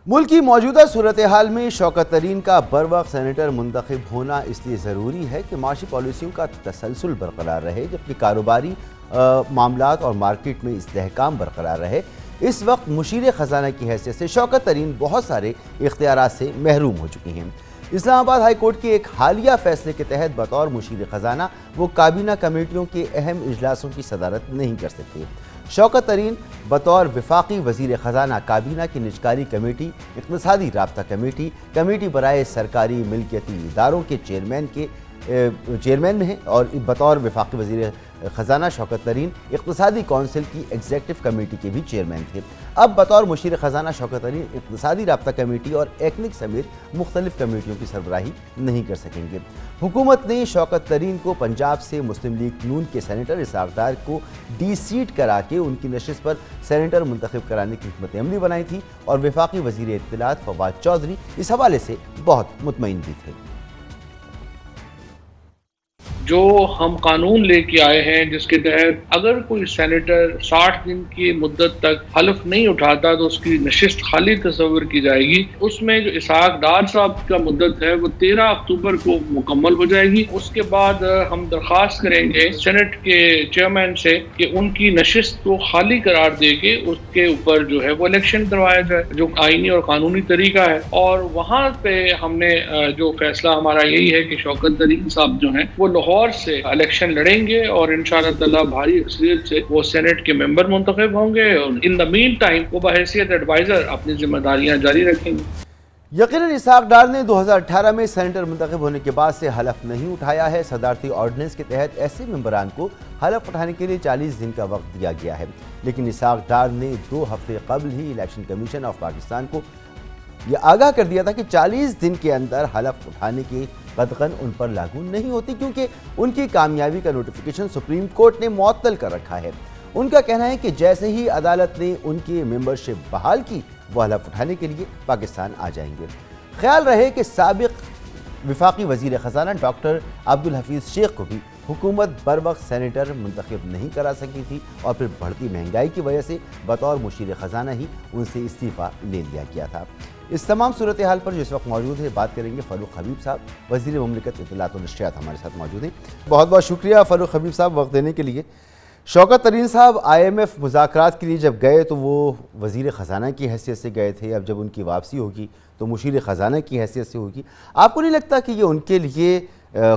ملک کی موجودہ صورتحال میں شوکت ترین کا بروقت سینیٹر منتخب ہونا اس لیے ضروری ہے کہ معاشی پالیسیوں کا تسلسل برقرار رہے، جبکہ کاروباری معاملات اور مارکیٹ میں استحکام برقرار رہے۔ اس وقت مشیر خزانہ کی حیثیت سے شوکت ترین بہت سارے اختیارات سے محروم ہو چکے ہیں۔ اسلام آباد ہائی کورٹ کے ایک حالیہ فیصلے کے تحت بطور مشیر خزانہ وہ کابینہ کمیٹیوں کے اہم اجلاسوں کی صدارت نہیں کر سکتے۔ شوکت ترین بطور وفاقی وزیر خزانہ کابینہ کی نجکاری کمیٹی، اقتصادی رابطہ کمیٹی، کمیٹی برائے سرکاری ملکیتی اداروں کے چیئرمین میں ہیں، اور بطور وفاقی وزیر خزانہ شوکت ترین اقتصادی کونسل کی ایگزیکٹو کمیٹی کے بھی چیئرمین تھے۔ اب بطور مشیر خزانہ شوکت ترین اقتصادی رابطہ کمیٹی اور ایکنک سمیت مختلف کمیٹیوں کی سربراہی نہیں کر سکیں گے۔ حکومت نے شوکت ترین کو پنجاب سے مسلم لیگ نون کے سینیٹر اسحاق ڈار کو ڈی سیٹ کرا کے ان کی نشست پر سینیٹر منتخب کرانے کی حکمت عملی بنائی تھی، اور وفاقی وزیر اطلاعات فواد چودھری اس حوالے سے بہت مطمئن بھی تھے۔ جو ہم قانون لے کے آئے ہیں جس کے تحت اگر کوئی سینیٹر 60 دن کی مدت تک حلف نہیں اٹھاتا تو اس کی نشست خالی تصور کی جائے گی۔ اس میں جو اسحاق ڈار صاحب کا مدت ہے وہ 13 اکتوبر کو مکمل ہو جائے گی۔ اس کے بعد ہم درخواست کریں گے سینٹ کے چیئرمین سے کہ ان کی نشست کو خالی قرار دے کے اس کے اوپر جو ہے وہ الیکشن کروایا جائے، جو آئینی اور قانونی طریقہ ہے۔ اور وہاں پہ ہم نے جو فیصلہ ہمارا یہی ہے کہ شوکت ترین صاحب جو ہیں وہ لاہور سے الیکشن لڑیں گے، اور انشاءاللہ تعالی بھاری اکثریت سے وہ سینٹ کے ممبر منتخب ہوں گے، اور ان دا مین ٹائم وہ بحیثیت ایڈوائزر اپنی ذمہ داریاں جاری رکھیں گے۔ یقیناً اسحاق ڈار نے 2018 میں سینیٹر منتخب ہونے کے بعد سے حلف نہیں اٹھایا ہے۔ صدارتی آرڈیننس کے تحت ایسے ممبران کو حلف اٹھانے کے لیے 40 دن کا وقت دیا گیا ہے، لیکن اسحاق ڈار نے 2 ہفتے قبل ہی الیکشن کمیشن آف پاکستان کو یہ آگاہ کر دیا تھا کہ 40 دن کے اندر حلف اٹھانے کی قطعاً ان پر لاگو نہیں ہوتی، کیونکہ ان کی کامیابی کا نوٹیفیکیشن سپریم کورٹ نے معطل کر رکھا ہے۔ ان کا کہنا ہے کہ جیسے ہی عدالت نے ان کی ممبرشپ بحال کی، وہ حلف اٹھانے کے لیے پاکستان آ جائیں گے۔ خیال رہے کہ سابق وفاقی وزیر خزانہ ڈاکٹر عبدالحفیظ شیخ کو بھی حکومت بروقت سینیٹر منتخب نہیں کرا سکی تھی، اور پھر بڑھتی مہنگائی کی وجہ سے بطور مشیر خزانہ ہی ان سے استعفیٰ لے لیا گیا تھا۔ اس تمام صورتحال پر جو اس وقت موجود ہے بات کریں گے فاروق حبیب صاحب، وزیر مملکت اطلاعات و نشریات ہمارے ساتھ موجود ہیں۔ بہت بہت شکریہ فاروق حبیب صاحب وقت دینے کے لیے۔ شوکت ترین صاحب IMF مذاکرات کے لیے جب گئے تو وہ وزیر خزانہ کی حیثیت سے گئے تھے، اب جب ان کی واپسی ہوگی تو مشیر خزانہ کی حیثیت سے ہوگی۔ آپ کو نہیں لگتا کہ یہ ان کے لیے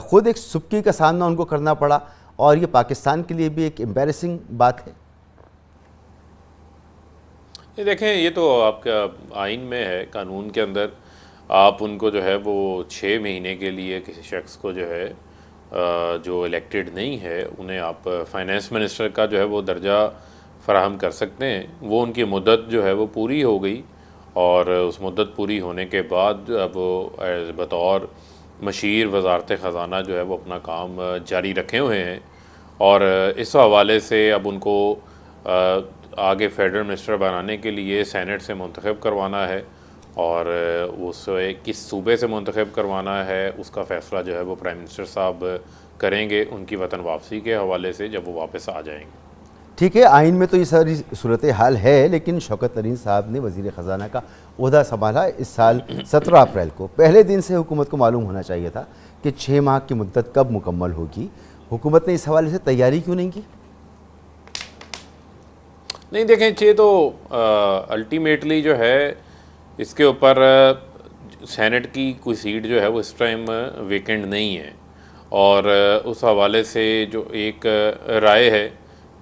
خود ایک سبکی کا سامنا ان کو کرنا پڑا، اور یہ پاکستان کے لیے بھی ایک امبیرسنگ بات ہے؟ دیکھیں، یہ تو آپ کا آئین میں ہے، قانون کے اندر آپ ان کو جو ہے وہ 6 مہینے کے لیے کسی شخص کو جو ہے جو الیکٹڈ نہیں ہے انہیں آپ فائنانس منسٹر کا جو ہے وہ درجہ فراہم کر سکتے ہیں. وہ ان کی مدت جو ہے وہ پوری ہو گئی اور اس مدت پوری ہونے کے بعد اب وہ بطور مشیر وزارت خزانہ جو ہے وہ اپنا کام جاری رکھے ہوئے ہیں اور اس حوالے سے اب ان کو آگے فیڈرل منسٹر بنانے کے لیے سینٹ سے منتخب کروانا ہے اور اس کس صوبے سے منتخب کروانا ہے اس کا فیصلہ جو ہے وہ پرائم منسٹر صاحب کریں گے ان کی وطن واپسی کے حوالے سے جب وہ واپس آ جائیں گے. ٹھیک ہے، آئین میں تو یہ ساری صورتحال ہے، لیکن شوکت ترین صاحب نے وزیر خزانہ کا عہدہ سنبھالا اس سال 17 اپریل کو. پہلے دن سے حکومت کو معلوم ہونا چاہیے تھا کہ 6 ماہ کی مدت کب مکمل ہوگی. حکومت نے اس حوالے سے تیاری کیوں نہیں کی؟ نہیں دیکھیں، یہ تو الٹیمیٹلی جو ہے اس کے اوپر سینٹ کی کوئی سیٹ جو ہے وہ اس ٹائم ویکنڈ نہیں ہے اور اس حوالے سے جو ایک رائے ہے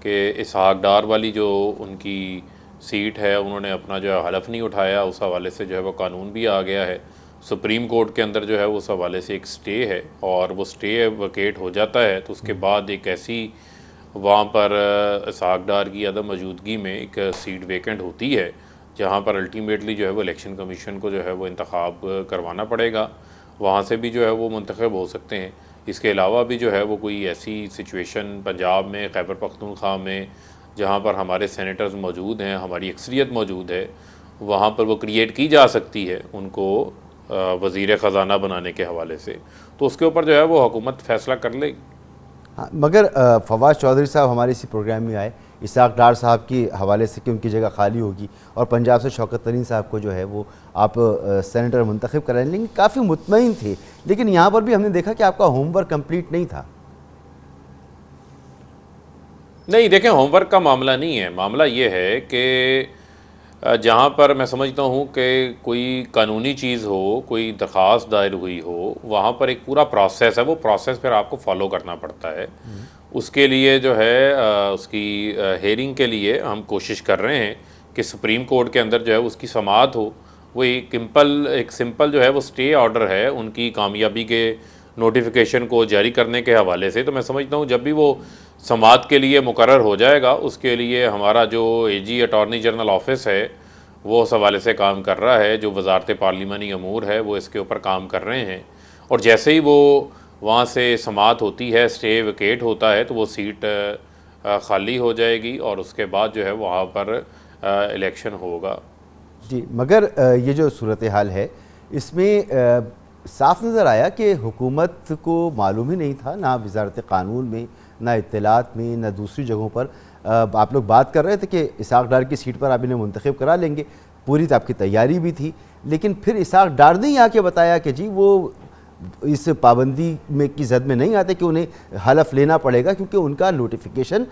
کہ اسحاق ڈار والی جو ان کی سیٹ ہے انہوں نے اپنا جو ہے حلف نہیں اٹھایا، اس حوالے سے جو ہے وہ قانون بھی آ گیا ہے. سپریم کورٹ کے اندر جو ہے اس حوالے سے ایک سٹے ہے اور وہ سٹے ویکیٹ ہو جاتا ہے تو اس کے بعد ایک ایسی وہاں پر اسحاق ڈار کی عدم موجودگی میں ایک سیٹ ویکنٹ ہوتی ہے جہاں پر الٹیمیٹلی جو ہے وہ الیکشن کمیشن کو جو ہے وہ انتخاب کروانا پڑے گا. وہاں سے بھی جو ہے وہ منتخب ہو سکتے ہیں. اس کے علاوہ بھی جو ہے وہ کوئی ایسی سچویشن پنجاب میں، خیبر پختونخوا میں جہاں پر ہمارے سینیٹرز موجود ہیں، ہماری اکثریت موجود ہے، وہاں پر وہ کریٹ کی جا سکتی ہے ان کو وزیر خزانہ بنانے کے حوالے سے. تو اس کے اوپر جو ہے وہ حکومت فیصلہ کر لے گی. مگر فواز چودھری صاحب ہمارے اسی پروگرام میں آئے اسحاق ڈار صاحب کے حوالے سے کہ ان کی جگہ خالی ہوگی اور پنجاب سے شوکت ترین صاحب کو جو ہے وہ آپ سینیٹر منتخب کرائیں، لیکن کافی مطمئن تھے. لیکن یہاں پر بھی ہم نے دیکھا کہ آپ کا ہوم ورک کمپلیٹ نہیں تھا. نہیں دیکھیں، ہوم ورک کا معاملہ نہیں ہے. معاملہ یہ ہے کہ جہاں پر میں سمجھتا ہوں کہ کوئی قانونی چیز ہو، کوئی درخواست دائر ہوئی ہو، وہاں پر ایک پورا پروسیس ہے، وہ پروسیس پھر آپ کو فالو کرنا پڑتا ہے. اس کے لیے جو ہے اس کی ہیئرنگ کے لیے ہم کوشش کر رہے ہیں کہ سپریم کورٹ کے اندر جو ہے اس کی سماعت ہو. وہ ایک سمپل جو ہے وہ سٹے آرڈر ہے ان کی کامیابی کے نوٹیفیکیشن کو جاری کرنے کے حوالے سے. تو میں سمجھتا ہوں جب بھی وہ سماعت کے لیے مقرر ہو جائے گا اس کے لیے ہمارا جو اے جی اٹارنی جنرل آفس ہے وہ اس حوالے سے کام کر رہا ہے، جو وزارت پارلیمانی امور ہے وہ اس کے اوپر کام کر رہے ہیں. اور جیسے ہی وہ وہاں سے سماعت ہوتی ہے، سٹے ویکیٹ ہوتا ہے تو وہ سیٹ خالی ہو جائے گی اور اس کے بعد جو ہے وہاں پر الیکشن ہوگا. جی، مگر یہ جو صورتحال ہے اس میں صاف نظر آیا کہ حکومت کو معلوم ہی نہیں تھا، نہ وزارت قانون میں، نہ اطلاعات میں، نہ دوسری جگہوں پر. آپ لوگ بات کر رہے تھے کہ اسحاق ڈار کی سیٹ پر آپ انہیں منتخب کرا لیں گے، پوری تو آپ کی تیاری بھی تھی، لیکن پھر اسحاق ڈار نے ہی آ کے بتایا کہ جی وہ اس پابندی میں کی زد میں نہیں آتے کہ انہیں حلف لینا پڑے گا کیونکہ ان کا نوٹیفیکیشن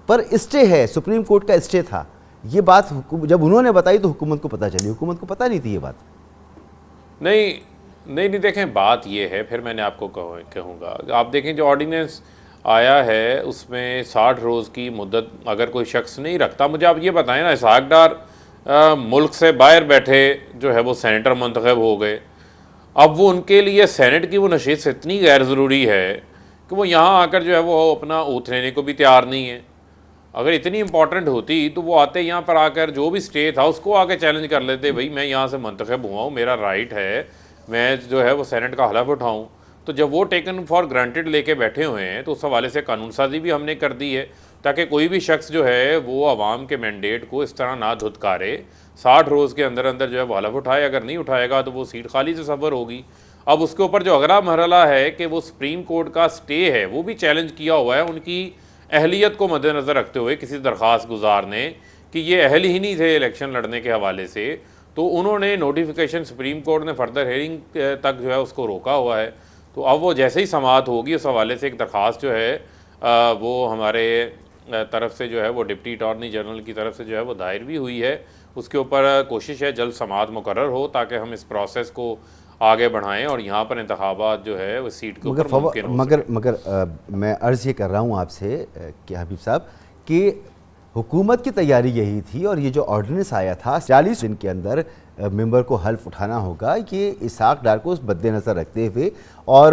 پر اسٹے ہے، سپریم کورٹ کا اسٹے تھا. یہ بات جب انہوں نے بتائی تو حکومت کو پتہ چلی، حکومت کو پتہ نہیں تھی یہ بات. نہیں دیکھیں، بات یہ ہے، پھر میں نے آپ کو کہوں گا، آپ دیکھیں جو آرڈیننس آیا ہے اس میں 60 روز کی مدت اگر کوئی شخص نہیں رکھتا. مجھے آپ یہ بتائیں نا، اسحاق ڈار ملک سے باہر بیٹھے جو ہے وہ سینیٹر منتخب ہو گئے، اب وہ ان کے لیے سینٹ کی وہ نشست اتنی غیر ضروری ہے کہ وہ یہاں آ کر جو ہے وہ اپنا اوتھ لینے کو بھی تیار نہیں ہے. اگر اتنی امپورٹنٹ ہوتی تو وہ آتے یہاں پر آ کر جو بھی سٹے تھا اس کو آ کے چیلنج کر لیتے، بھائی میں یہاں سے منتخب ہوا ہوں، میرا رائٹ ہے میں جو ہے وہ سینٹ کا حلف اٹھاؤں. تو جب وہ ٹیکن فار گرانٹیڈ لے کے بیٹھے ہوئے ہیں تو اس حوالے سے قانون سازی بھی ہم نے کر دی ہے تاکہ کوئی بھی شخص جو ہے وہ عوام کے مینڈیٹ کو اس طرح نہ دھتکارے. 60 روز کے اندر جو ہے وہ حلف اٹھائے، اگر نہیں اٹھائے گا تو وہ سیٹ خالی تصور ہوگی. اب اس کے اوپر جو اگلا مرحلہ ہے کہ وہ سپریم کورٹ کا سٹے ہے وہ بھی چیلنج کیا ہوا ہے ان کی اہلیت کو مد نظر رکھتے ہوئے کسی درخواست گزار نے کہ یہ اہل ہی نہیں تھے الیکشن لڑنے کے حوالے سے. تو انہوں نے نوٹیفیکیشن سپریم کورٹ نے فردر ہیئرنگ تک جو ہے اس کو روکا ہوا ہے. تو اب وہ جیسے ہی سماعت ہوگی اس حوالے سے ایک درخواست جو ہے وہ ہمارے طرف سے جو ہے وہ ڈپٹی اٹارنی جنرل کی طرف سے جو ہے وہ دائر بھی ہوئی ہے. اس کے اوپر کوشش ہے جلد سماعت مقرر ہو تاکہ ہم اس پروسیس کو آگے بڑھائیں اور یہاں پر انتخابات جو ہے وہ سیٹ کے اوپر ممکن ہو سکے. مگر میں عرض یہ کر رہا ہوں آپ سے کہ حبیب صاحب کہ حکومت کی تیاری یہی تھی اور یہ جو آرڈیننس آیا تھا 40 دن کے اندر ممبر کو حلف اٹھانا ہوگا، یہ اسحاق ڈار کو مد نظر رکھتے ہوئے اور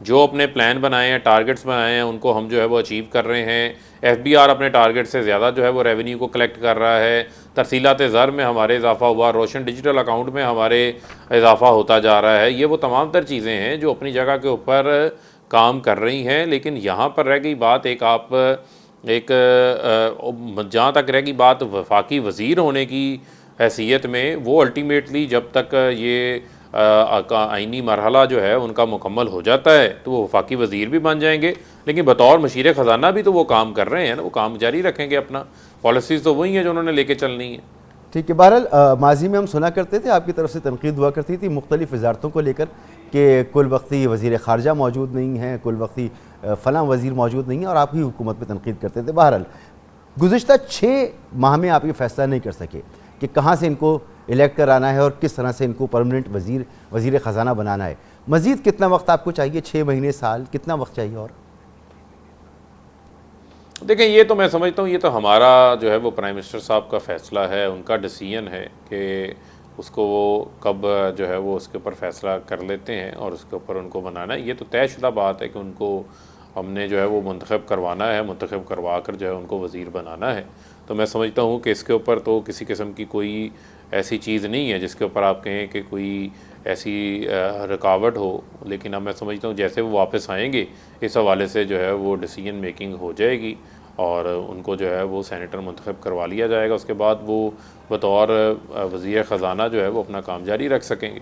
جو اپنے پلان بنائے ہیں، ٹارگٹس بنائے ہیں، ان کو ہم جو ہے وہ اچیو کر رہے ہیں۔ ایف بی آر اپنے ٹارگٹ سے زیادہ جو ہے وہ ریونیو کو کلیکٹ کر رہا ہے، ترسیلات زر میں ہمارے اضافہ ہوا، روشن ڈیجیٹل اکاؤنٹ میں ہمارے اضافہ ہوتا جا رہا ہے۔ یہ وہ تمام تر چیزیں ہیں جو اپنی جگہ کے اوپر کام کر رہی ہیں، لیکن یہاں پر رہ گئی بات جہاں تک رہ گئی بات وفاقی وزیر ہونے کی حیثیت میں، وہ الٹیمیٹلی جب تک یہ آئینی مرحلہ جو ہے ان کا مکمل ہو جاتا ہے تو وہ وفاقی وزیر بھی بن جائیں گے، لیکن بطور مشیر خزانہ بھی تو وہ کام کر رہے ہیں نا، وہ کام جاری رکھیں گے اپنا، پالیسیز تو وہی ہیں جو انہوں نے لے کے چلنی ہیں۔ ٹھیک ہے، بہرحال ماضی میں ہم سنا کرتے تھے، آپ کی طرف سے تنقید ہوا کرتی تھی مختلف وزارتوں کو لے کر کہ کل وقتی وزیر خارجہ موجود نہیں ہیں، کل وقتی فلاں وزیر موجود نہیں ہیں، اور آپ ہی حکومت پہ تنقید کرتے تھے۔ بہرحال گزشتہ 6 ماہ میں آپ یہ فیصلہ نہیں کر سکے کہ کہاں سے ان کو الیکٹ کرانا ہے اور کس طرح سے ان کو پرمننٹ وزیر خزانہ بنانا ہے۔ مزید کتنا وقت آپ کو چاہیے؟ 6 مہینے، سال، کتنا وقت چاہیے؟ اور دیکھیں، یہ تو میں سمجھتا ہوں یہ تو ہمارا جو ہے وہ پرائم منسٹر صاحب کا فیصلہ ہے، ان کا ڈیسیژن ہے کہ اس کو وہ کب جو ہے وہ اس کے اوپر فیصلہ کر لیتے ہیں اور اس کے اوپر ان کو بنانا ہے۔ یہ تو طے شدہ بات ہے کہ ان کو ہم نے جو ہے وہ منتخب کروانا ہے، منتخب کروا کر جو ہے ان کو وزیر بنانا ہے۔ تو میں سمجھتا ہوں کہ اس کے اوپر تو کسی قسم کی کوئی ایسی چیز نہیں ہے جس کے اوپر آپ کہیں کہ کوئی ایسی رکاوٹ ہو، لیکن اب میں سمجھتا ہوں جیسے وہ واپس آئیں گے اس حوالے سے جو ہے وہ ڈیسیژن میکنگ ہو جائے گی اور ان کو جو ہے وہ سینیٹر منتخب کروا لیا جائے گا۔ اس کے بعد وہ بطور وزیر خزانہ جو ہے وہ اپنا کام جاری رکھ سکیں گے۔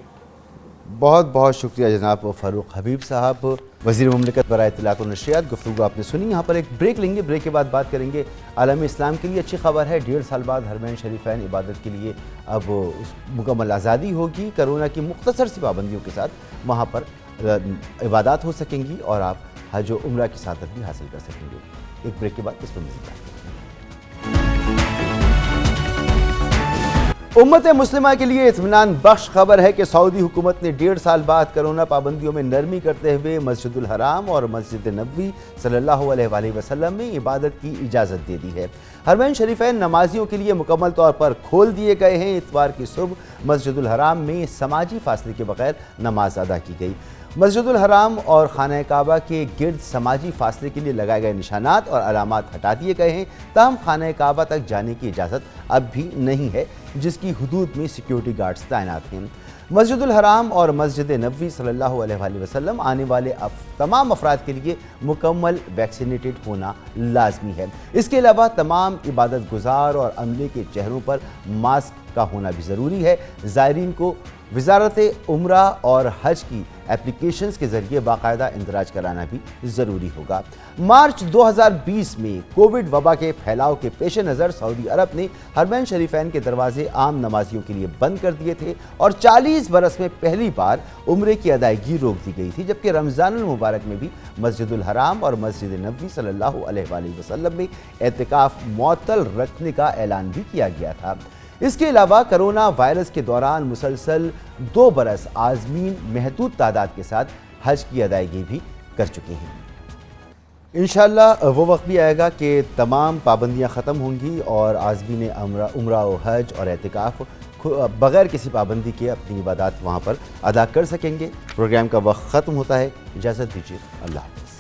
بہت بہت شکریہ جناب فاروق حبیب صاحب، وزیر مملکت برائے اطلاعات و نشریات۔ گفتگو آپ نے سنی، یہاں پر ایک بریک لیں گے، بریک کے بعد بات کریں گے عالم اسلام کے لیے اچھی خبر ہے، 1.5 سال بعد حرمین شریفین عبادت کے لیے اب مکمل آزادی ہوگی، کرونا کی مختصر سی پابندیوں کے ساتھ وہاں پر عبادات ہو سکیں گی اور آپ حج و عمرہ کی سعادت بھی حاصل کر سکیں گے۔ ایک بریک کے بعد اس پر مزید بات۔ امت مسلمہ کے لیے اطمینان بخش خبر ہے کہ سعودی حکومت نے 1.5 سال بعد کرونا پابندیوں میں نرمی کرتے ہوئے مسجد الحرام اور مسجد نبوی صلی اللہ علیہ وآلہ وسلم میں عبادت کی اجازت دے دی ہے۔ حرمین شریفین نمازیوں کے لیے مکمل طور پر کھول دیے گئے ہیں۔ اتوار کی صبح مسجد الحرام میں سماجی فاصلے کے بغیر نماز ادا کی گئی۔ مسجد الحرام اور خانہ کعبہ کے گرد سماجی فاصلے کے لیے لگائے گئے نشانات اور علامات ہٹا دیے گئے ہیں، تاہم خانہ کعبہ تک جانے کی اجازت اب بھی نہیں ہے، جس کی حدود میں سیکیورٹی گارڈز تعینات ہیں۔ مسجد الحرام اور مسجد نبوی صلی اللہ علیہ وآلہ وسلم آنے والے تمام افراد کے لیے مکمل ویکسینیٹڈ ہونا لازمی ہے۔ اس کے علاوہ تمام عبادت گزار اور عملے کے چہروں پر ماسک کا ہونا بھی ضروری ہے۔ زائرین کو وزارت عمرہ اور حج کی اپلیکیشنز کے ذریعے باقاعدہ اندراج کرانا بھی ضروری ہوگا۔ مارچ 2020 میں کووڈ وبا کے پھیلاؤ کے پیش نظر سعودی عرب نے حرمین شریفین کے دروازے عام نمازیوں کے لیے بند کر دیے تھے اور 40 برس میں پہلی بار عمرے کی ادائیگی روک دی گئی تھی، جبکہ رمضان المبارک میں بھی مسجد الحرام اور مسجد نبوی صلی اللہ علیہ وآلہ وسلم میں اعتکاف معطل رکھنے کا اعلان بھی کیا گیا تھا۔ اس کے علاوہ کرونا وائرس کے دوران مسلسل 2 برس عازمین محدود تعداد کے ساتھ حج کی ادائیگی بھی کر چکے ہیں۔ انشاءاللہ وہ وقت بھی آئے گا کہ تمام پابندیاں ختم ہوں گی اور عازمین عمرہ و حج اور اعتکاف بغیر کسی پابندی کے اپنی عبادات وہاں پر ادا کر سکیں گے۔ پروگرام کا وقت ختم ہوتا ہے، اجازت دیجیے، اللہ حافظ۔